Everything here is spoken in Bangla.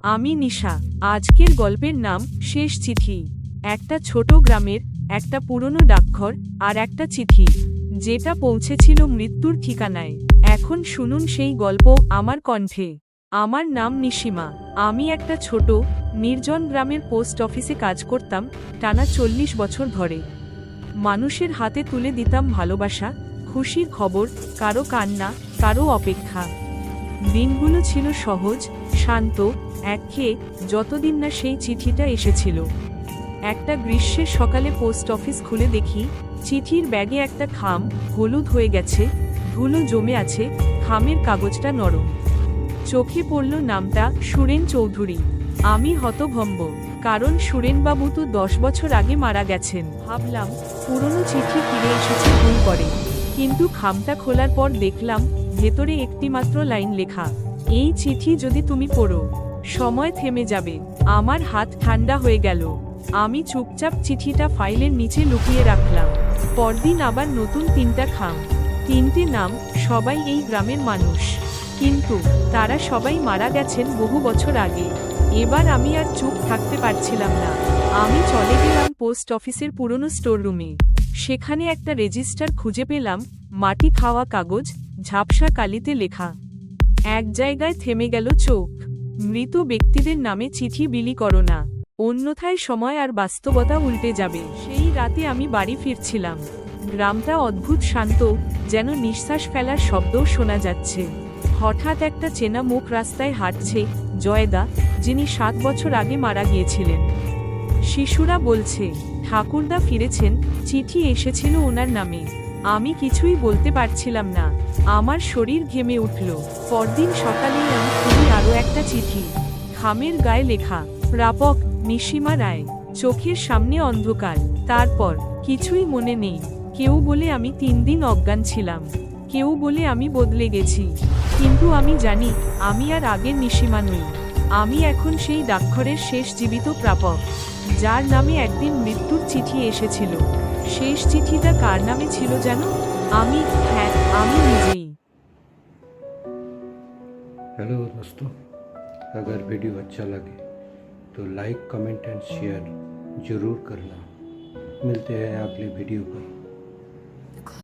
আমি নিশা। আজকের গল্পের নাম শেষ চিঠি। একটা ছোট গ্রামের একটা পুরনো ডাকঘর আর একটা চিঠি, যেটা পৌঁছেছিল মৃত্যুর ঠিকানায়। এখন শুনুন সেই গল্প আমার কণ্ঠে। আমার নাম নিশিমা। আমি একটা ছোট নির্জন গ্রামের পোস্ট অফিসে কাজ করতাম টানা 40 বছর ধরে। মানুষের হাতে তুলে দিতাম ভালোবাসা, খুশির খবর, কারো কান্না, কারো অপেক্ষা। দিনগুলো ছিল সহজ, শান্ত, একঘেয়ে, যতদিন না সেই চিঠিটা এসেছিল। একটা গ্রীষ্মের সকালে পোস্ট অফিস খুলে দেখি চিঠির ব্যাগে একটা খাম হলুদ হয়ে গেছে, ধুলো জমে আছে, খামের কাগজটা নরম। চোখে পড়ল নামটা সুরেন চৌধুরী। আমি হতভম্ব, কারণ সুরেনবাবু তো 10 বছর আগে মারা গেছেন। ভাবলাম পুরনো চিঠি ফিরে এসেছে ভুল করে, কিন্তু খামটা খোলার পর দেখলাম ভেতরে একটিমাত্র লাইন লেখা, এই চিঠি যদি তুমি পড়ো, সময় থেমে যাবে। আমার হাত ঠান্ডা হয়ে গেল। আমি চুপচাপ চিঠিটা ফাইলের নিচে লুকিয়ে রাখলাম। পরদিন আবার নতুন 3টা খাম, 3টে নাম, সবাই এই গ্রামের মানুষ, কিন্তু তারা সবাই মারা গেছেন বহু বছর আগে। এবার আমি আর চুপ থাকতে পারছিলাম না। আমি চলে গেলাম পোস্ট অফিসের পুরনো স্টোর রুমে। সেখানে একটা রেজিস্টার খুঁজে পেলাম, মাটি খাওয়া কাগজ, ঝাপসা কালিতে লেখা। এক জায়গায় থেমে গেল চোখ, মৃত ব্যক্তিদের নামে চিঠি বিলি করো না, অন্যথায় সময় আর বাস্তবতা উল্টে যাবে। সেই রাতে আমি বাড়ি ফিরছিলাম। গ্রামটা অদ্ভুত শান্ত, যেন নিঃশ্বাস ফেলার শব্দও শোনা যাচ্ছে। হঠাৎ একটা চেনা মুখ রাস্তায় হাঁটছে, জয়দা, যিনি 7 বছর আগে মারা গিয়েছিলেন। শিশুরা বলছে ঠাকুরদা ফিরেছেন, চিঠি এসেছিল ওনার নামে। আমি কিছুই বলতে পারছিলাম না, আমার শরীর ঘেমে উঠল। পরদিন সকালে আমি খুলি আরও একটা চিঠি, খামের গায়ে লেখা, প্রাপক নিশিমা রায়। চোখের সামনে অন্ধকার। তারপর কিছুই মনে নেই। কেউ বলে আমি 3 দিন অজ্ঞান ছিলাম, কেউ বলে আমি বদলে গেছি, কিন্তু আমি জানি আমি আর আগের নিশিমা নই। আমি এখন সেই ডাকঘরের শেষ জীবিত প্রাপক, যার নামে একদিন মৃত্যুর চিঠি এসেছিল। শেষ চিঠিটা কার নামে ছিল জানো? হ্যাঁ, আমি নিজেই। हेलो दोस्तों, अगर वीडियो अच्छा लगे तो लाइक, कमेंट एंड शेयर ज़रूर करना। मिलते हैं अगली वीडियो पर।